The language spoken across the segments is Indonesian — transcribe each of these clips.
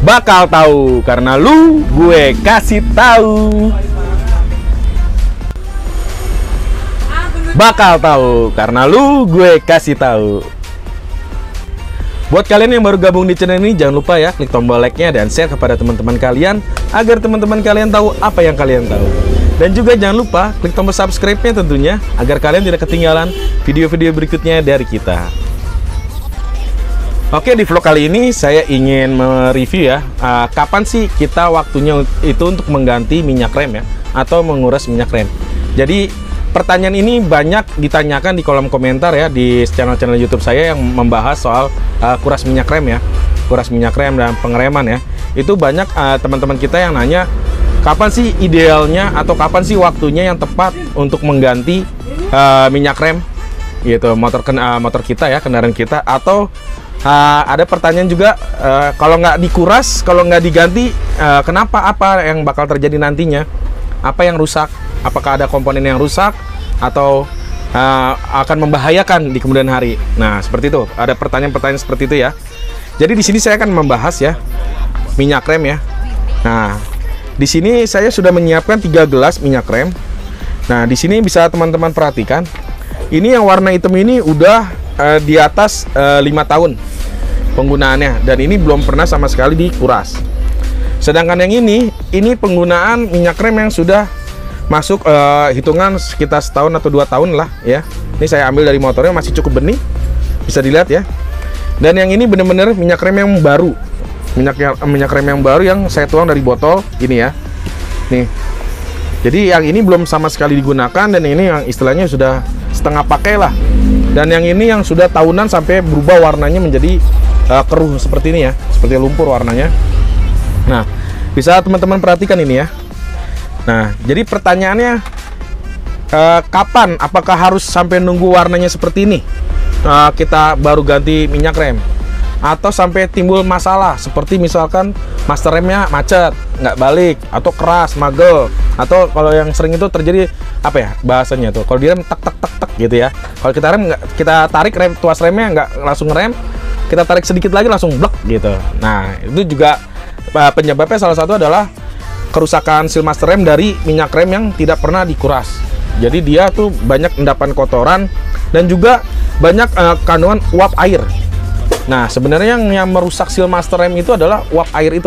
Bakal tahu karena lu gue kasih tahu. Bakal tahu karena lu gue kasih tahu. Buat kalian yang baru gabung di channel ini, jangan lupa ya klik tombol like-nya dan share kepada teman-teman kalian agar teman-teman kalian tahu apa yang kalian tahu. Dan juga jangan lupa klik tombol subscribe-nya tentunya agar kalian tidak ketinggalan video-video berikutnya dari kita. Oke, di vlog kali ini saya ingin mereview ya, kapan sih kita waktunya itu untuk mengganti minyak rem ya, atau menguras minyak rem. Jadi pertanyaan ini banyak ditanyakan di kolom komentar ya, di channel-channel YouTube saya yang membahas soal kuras minyak rem ya, kuras minyak rem dan pengereman ya. Itu banyak teman-teman kita yang nanya, kapan sih idealnya atau kapan sih waktunya yang tepat untuk mengganti minyak rem gitu, motor kita ya, kendaraan kita. Atau ada pertanyaan juga, kalau nggak dikuras, kalau nggak diganti, kenapa, apa yang bakal terjadi nantinya, apa yang rusak, apakah ada komponen yang rusak atau akan membahayakan di kemudian hari. Nah, seperti itu, ada pertanyaan-pertanyaan seperti itu ya. Jadi di sini saya akan membahas ya minyak rem ya. Nah, di sini saya sudah menyiapkan 3 gelas minyak rem. Nah, di sini bisa teman-teman perhatikan, ini yang warna hitam ini udah di atas 5 tahun penggunaannya, dan ini belum pernah sama sekali dikuras. Sedangkan yang ini penggunaan minyak rem yang sudah masuk hitungan sekitar setahun atau 2 tahun lah ya. Ini saya ambil dari motornya, masih cukup bening, bisa dilihat ya. Dan yang ini bener-bener minyak rem yang baru, minyak rem yang baru yang saya tuang dari botol ini ya. Nih, jadi yang ini belum sama sekali digunakan, dan ini yang istilahnya sudah setengah pakai lah. Dan yang ini yang sudah tahunan sampai berubah warnanya menjadi keruh seperti ini ya, seperti lumpur warnanya. Nah, bisa teman-teman perhatikan ini ya. Nah, jadi pertanyaannya, kapan? Apakah harus sampai nunggu warnanya seperti ini kita baru ganti minyak rem? Atau sampai timbul masalah seperti misalkan master remnya macet, nggak balik, atau keras, magel, atau kalau yang sering itu terjadi apa ya bahasanya tuh, kalau direm tak tak tak tak gitu ya. Kalau kita rem nggak, kita tarik rem, tuas remnya nggak langsung rem, kita tarik sedikit lagi langsung blek gitu. Nah, itu juga penyebabnya salah satu adalah kerusakan seal master rem dari minyak rem yang tidak pernah dikuras. Jadi dia tuh banyak endapan kotoran dan juga banyak kandungan uap air. Nah, sebenarnya yang merusak seal master rem itu adalah uap air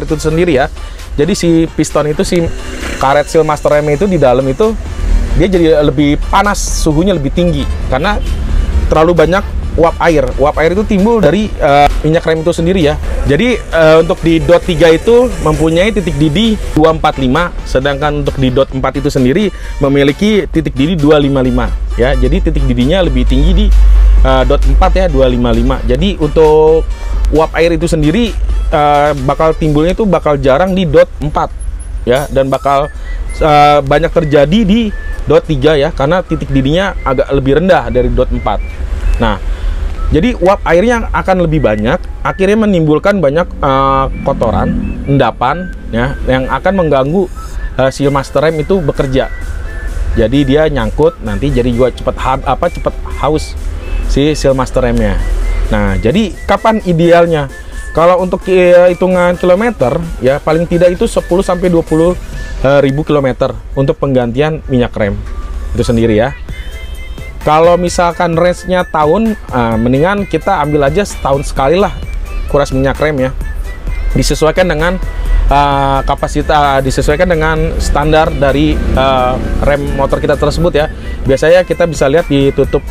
itu sendiri ya. Jadi si piston itu, si karet seal master rem itu di dalam itu dia jadi lebih panas, suhunya lebih tinggi karena terlalu banyak uap air. Uap air itu timbul dari minyak rem itu sendiri ya. Jadi untuk di dot 3 itu mempunyai titik didih 245, sedangkan untuk di dot 4 itu sendiri memiliki titik didih 255 ya. Jadi titik didihnya lebih tinggi di dot 4 ya, 255. Jadi untuk uap air itu sendiri bakal timbulnya itu bakal jarang di dot 4 ya, dan bakal banyak terjadi di dot 3 ya, karena titik didihnya agak lebih rendah dari dot 4. Nah, jadi uap airnya akan lebih banyak, akhirnya menimbulkan banyak kotoran, endapan ya, yang akan mengganggu seal master rem itu bekerja. Jadi dia nyangkut, nanti jadi juga cepet haus si seal master remnya. Nah, jadi kapan idealnya? Kalau untuk hitungan kilometer ya, paling tidak itu 10 sampai 20 ribu kilometer untuk penggantian minyak rem itu sendiri ya. Kalau misalkan range-nya tahun, mendingan kita ambil aja setahun sekali lah kuras minyak rem ya. Disesuaikan dengan kapasitas, disesuaikan dengan standar dari rem motor kita tersebut ya. Biasanya kita bisa lihat di tutup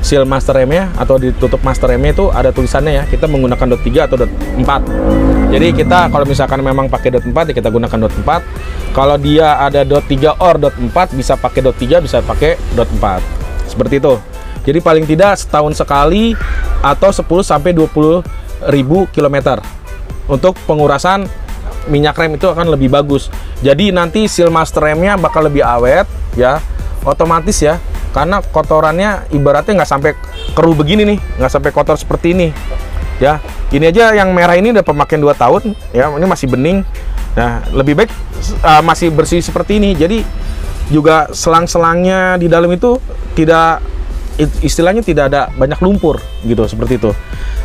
seal master remnya atau di tutup master remnya itu ada tulisannya ya, kita menggunakan dot 3 atau dot 4. Jadi kita kalau misalkan memang pakai dot 4 ya kita gunakan dot 4. Kalau dia ada dot 3 or dot 4, bisa pakai dot 3, bisa pakai dot 4. Seperti itu. Jadi paling tidak setahun sekali atau 10 sampai 20 ribu kilometer untuk pengurasan minyak rem itu akan lebih bagus. Jadi nanti seal master remnya bakal lebih awet ya, otomatis ya, karena kotorannya ibaratnya nggak sampai keruh begini nih, nggak sampai kotor seperti ini ya. Ini aja yang merah ini udah pemakaian 2 tahun ya, ini masih bening. Nah, lebih baik masih bersih seperti ini. Jadi juga selang-selangnya di dalam itu tidak istilahnya tidak ada banyak lumpur gitu, seperti itu.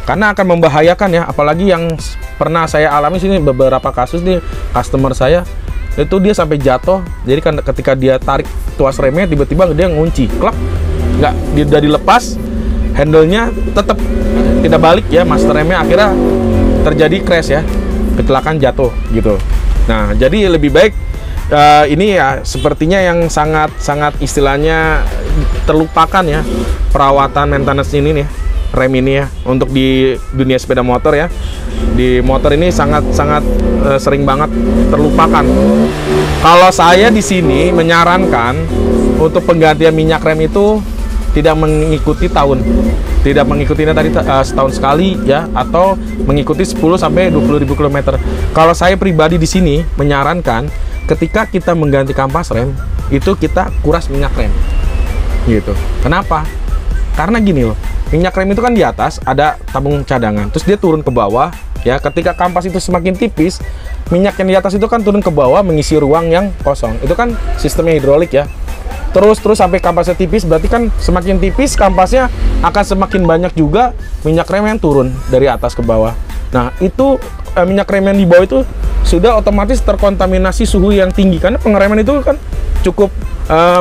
Karena akan membahayakan ya, apalagi yang pernah saya alami sini beberapa kasus nih customer saya itu dia sampai jatuh. Jadi kan ketika dia tarik tuas remnya tiba-tiba dia ngunci, klak, nggak udah dilepas, handle-nya tetap tidak balik ya, master remnya, akhirnya terjadi crash ya, kecelakaan, jatuh gitu. Nah, jadi lebih baik ini ya sepertinya yang sangat istilahnya terlupakan ya, perawatan maintenance ini nih, rem ini ya, untuk di dunia sepeda motor ya. Di motor ini sangat sering banget terlupakan. Kalau saya di sini menyarankan untuk penggantian minyak rem itu tidak mengikuti tahun. Tidak mengikutinya tadi setahun sekali ya, atau mengikuti 10 sampai 20.000 km. Kalau saya pribadi di sini menyarankan ketika kita mengganti kampas rem itu kita kuras minyak rem. Gitu. Kenapa? Karena gini loh. Minyak rem itu kan di atas ada tabung cadangan, terus dia turun ke bawah ya. Ketika kampas itu semakin tipis, minyak yang di atas itu kan turun ke bawah mengisi ruang yang kosong. Itu kan sistemnya hidrolik ya. Terus sampai kampasnya tipis, berarti kan semakin tipis kampasnya akan semakin banyak juga minyak rem yang turun dari atas ke bawah. Nah, itu minyak rem yang di bawah itu sudah otomatis terkontaminasi suhu yang tinggi, karena pengereman itu kan cukup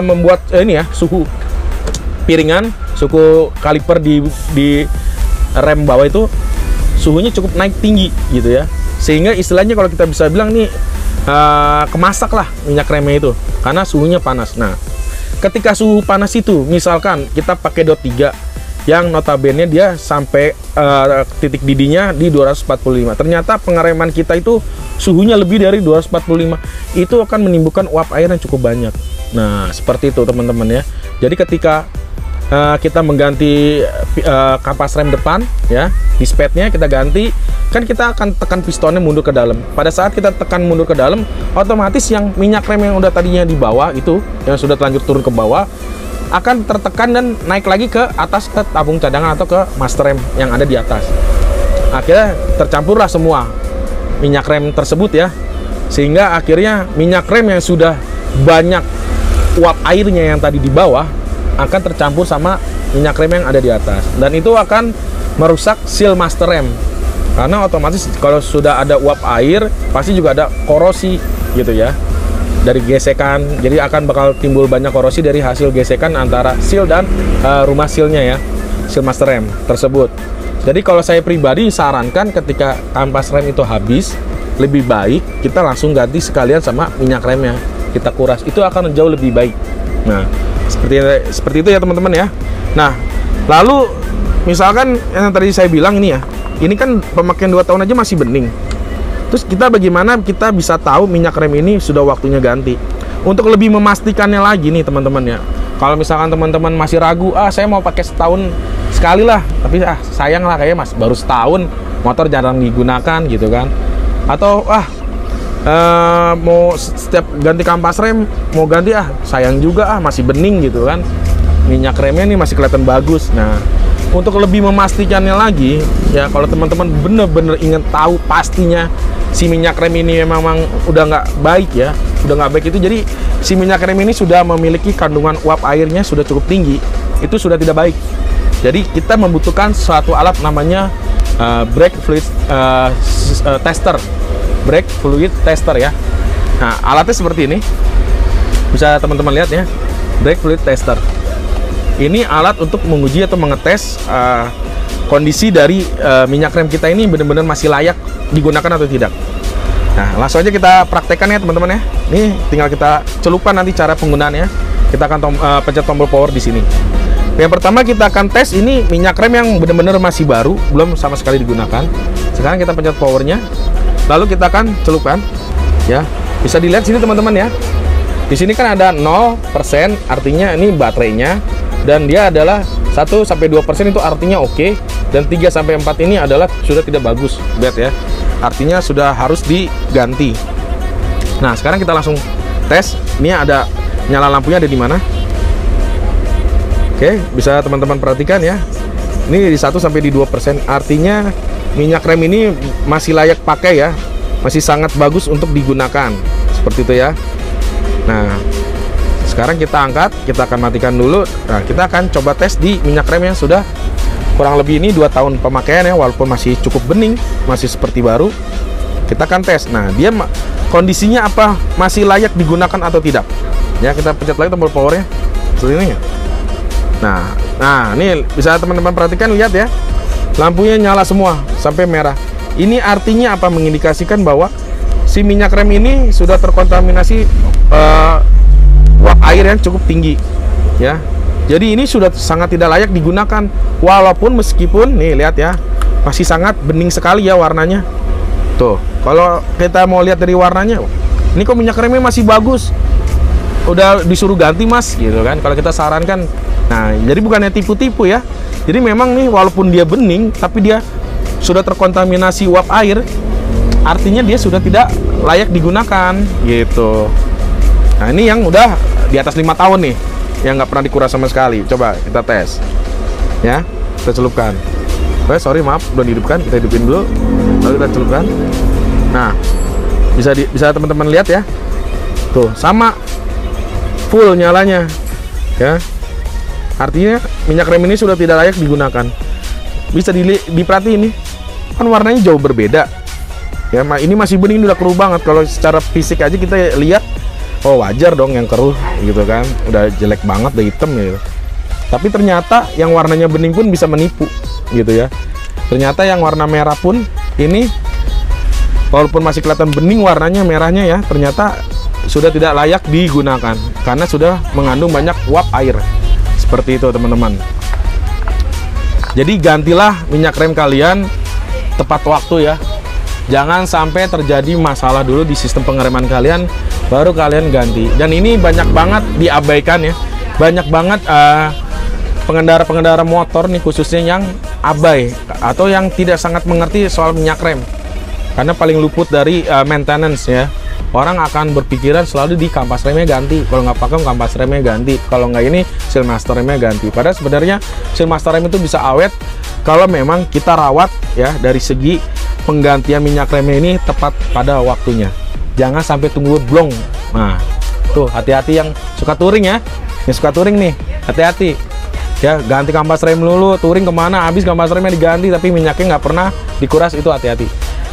membuat ini ya, suhu piringan, suhu kaliper di rem bawah itu suhunya cukup naik tinggi gitu ya, sehingga istilahnya kalau kita bisa bilang nih kemasak lah minyak remnya itu karena suhunya panas. Nah, ketika suhu panas itu misalkan kita pakai DOT 3 yang notabene dia sampai titik didihnya di 245, ternyata pengereman kita itu suhunya lebih dari 245, itu akan menimbulkan uap air yang cukup banyak. Nah, seperti itu teman-teman ya. Jadi ketika kita mengganti kapas rem depan ya, dispadnya kita ganti, kan kita akan tekan pistonnya mundur ke dalam. Pada saat kita tekan mundur ke dalam, otomatis yang minyak rem yang udah tadinya di bawah itu, yang sudah terlanjur turun ke bawah, akan tertekan dan naik lagi ke atas, ke tabung cadangan atau ke master rem yang ada di atas. Akhirnya tercampurlah semua minyak rem tersebut ya, sehingga akhirnya minyak rem yang sudah banyak uap airnya yang tadi di bawah akan tercampur sama minyak rem yang ada di atas, dan itu akan merusak seal master rem, karena otomatis kalau sudah ada uap air pasti juga ada korosi gitu ya dari gesekan. Jadi akan bakal timbul banyak korosi dari hasil gesekan antara seal dan rumah sealnya ya, seal master rem tersebut. Jadi kalau saya pribadi sarankan ketika kampas rem itu habis, lebih baik kita langsung ganti sekalian sama minyak remnya, kita kuras, itu akan jauh lebih baik. Nah, seperti itu ya teman-teman ya. Nah, lalu misalkan yang tadi saya bilang ini ya, ini kan pemakaian 2 tahun aja masih bening. Terus kita bagaimana kita bisa tahu minyak rem ini sudah waktunya ganti? Untuk lebih memastikannya lagi nih teman-teman ya, kalau misalkan teman-teman masih ragu, saya mau pakai setahun sekali lah, tapi sayang lah kayaknya mas baru setahun, motor jarang digunakan gitu kan, atau mau setiap ganti kampas rem mau ganti sayang juga masih bening gitu kan, minyak remnya nih masih kelihatan bagus. Nah, untuk lebih memastikannya lagi ya, kalau teman-teman bener-bener ingin tahu pastinya si minyak rem ini memang udah nggak baik ya, udah nggak baik itu, jadi si minyak rem ini sudah memiliki kandungan uap airnya sudah cukup tinggi, itu sudah tidak baik. Jadi kita membutuhkan suatu alat namanya brake fluid tester, brake fluid tester ya. Nah, alatnya seperti ini, bisa teman-teman lihat ya, brake fluid tester. Ini alat untuk menguji atau mengetes kondisi dari minyak rem kita ini benar-benar masih layak digunakan atau tidak. Nah, langsung aja kita praktekkan ya teman-teman ya. Ini tinggal kita celupkan nanti cara penggunaannya. Kita akan pencet tombol power di sini. Yang pertama kita akan tes ini minyak rem yang benar-benar masih baru, belum sama sekali digunakan. Sekarang kita pencet powernya, lalu kita akan celupkan ya. Bisa dilihat sini teman-teman ya, di sini kan ada 0%, artinya ini baterainya, dan dia adalah 1-2% itu artinya oke, dan 3-4 ini adalah sudah tidak bagus, bad ya, artinya sudah harus diganti. Nah, sekarang kita langsung tes. Ini ada nyala lampunya ada di mana. Oke, bisa teman-teman perhatikan ya. Ini di 1-2%, artinya minyak rem ini masih layak pakai ya, masih sangat bagus untuk digunakan. Seperti itu ya. Nah, Sekarang kita angkat, kita akan matikan dulu. Nah, kita akan coba tes di minyak rem yang sudah kurang lebih ini 2 tahun pemakaian ya, walaupun masih cukup bening, masih seperti baru. Kita akan tes. Nah, dia kondisinya apa? Masih layak digunakan atau tidak? Ya, kita pencet lagi tombol powernya. Seperti ini ya. Nah, ini bisa teman-teman perhatikan, lihat ya. Lampunya nyala semua sampai merah. Ini artinya apa? Mengindikasikan bahwa si minyak rem ini sudah terkontaminasi uap air yang cukup tinggi ya. Jadi ini sudah sangat tidak layak digunakan, walaupun meskipun nih lihat ya, masih sangat bening sekali ya warnanya. Tuh, kalau kita mau lihat dari warnanya, ini kok minyak remnya masih bagus, udah disuruh ganti mas gitu kan, kalau kita sarankan. Nah, jadi bukannya tipu-tipu ya. Jadi memang nih, walaupun dia bening, tapi dia sudah terkontaminasi uap air, artinya dia sudah tidak layak digunakan gitu. Nah, ini yang udah di atas 5 tahun nih, yang nggak pernah dikuras sama sekali. Coba kita tes ya, kita celupkan. Sorry maaf, belum dihidupkan, kita hidupin dulu, lalu kita celupkan. Nah, bisa teman-teman lihat ya, tuh sama full nyalanya ya. Artinya minyak rem ini sudah tidak layak digunakan. Bisa diperhatiin nih, kan warnanya jauh berbeda ya. Ini masih bening, udah keruh banget. Kalau secara fisik aja kita lihat, oh wajar dong yang keruh gitu kan, udah jelek banget, udah hitam gitu. Tapi ternyata yang warnanya bening pun bisa menipu gitu ya. Ternyata yang warna merah pun ini, walaupun masih kelihatan bening warnanya merahnya ya, ternyata sudah tidak layak digunakan karena sudah mengandung banyak uap air. Seperti itu teman-teman. Jadi gantilah minyak rem kalian tepat waktu ya. Jangan sampai terjadi masalah dulu di sistem pengereman kalian, baru kalian ganti. Dan ini banyak banget diabaikan ya. Banyak banget pengendara-pengendara motor nih khususnya yang abai atau yang tidak sangat mengerti soal minyak rem. Karena paling luput dari maintenance ya. Orang akan berpikiran selalu di kampas remnya ganti. Kalau nggak pakai kampas remnya ganti. Kalau nggak ini seal master remnya ganti. Padahal sebenarnya seal master rem itu bisa awet kalau memang kita rawat ya, dari segi penggantian minyak remnya ini tepat pada waktunya. Jangan sampai tunggu blong. Nah, tuh hati-hati yang suka touring ya. Yang suka touring nih, hati-hati. Ya, ganti kampas rem dulu, touring kemana, habis kampas remnya diganti tapi minyaknya nggak pernah dikuras, itu hati-hati.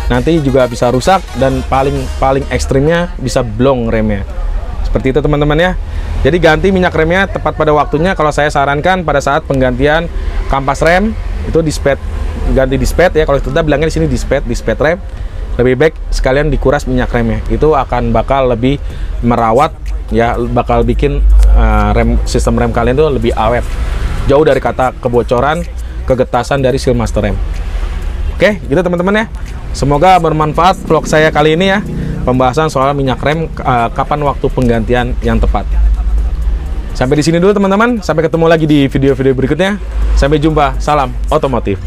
Nanti juga bisa rusak dan paling ekstrimnya bisa blong remnya. Seperti itu teman-teman ya. Jadi ganti minyak remnya tepat pada waktunya. Kalau saya sarankan pada saat penggantian kampas rem itu dispet, ganti dispet ya. Kalau kita bilangnya di sini dispet rem, lebih baik sekalian dikuras minyak remnya. Itu akan bakal lebih merawat ya, bakal bikin sistem rem kalian tuh lebih awet. Jauh dari kata kebocoran, kegetasan dari seal master rem. Oke, gitu teman-teman ya. Semoga bermanfaat vlog saya kali ini ya. Pembahasan soal minyak rem, kapan waktu penggantian yang tepat. Sampai di sini dulu teman-teman. Sampai ketemu lagi di video-video berikutnya. Sampai jumpa. Salam otomotif.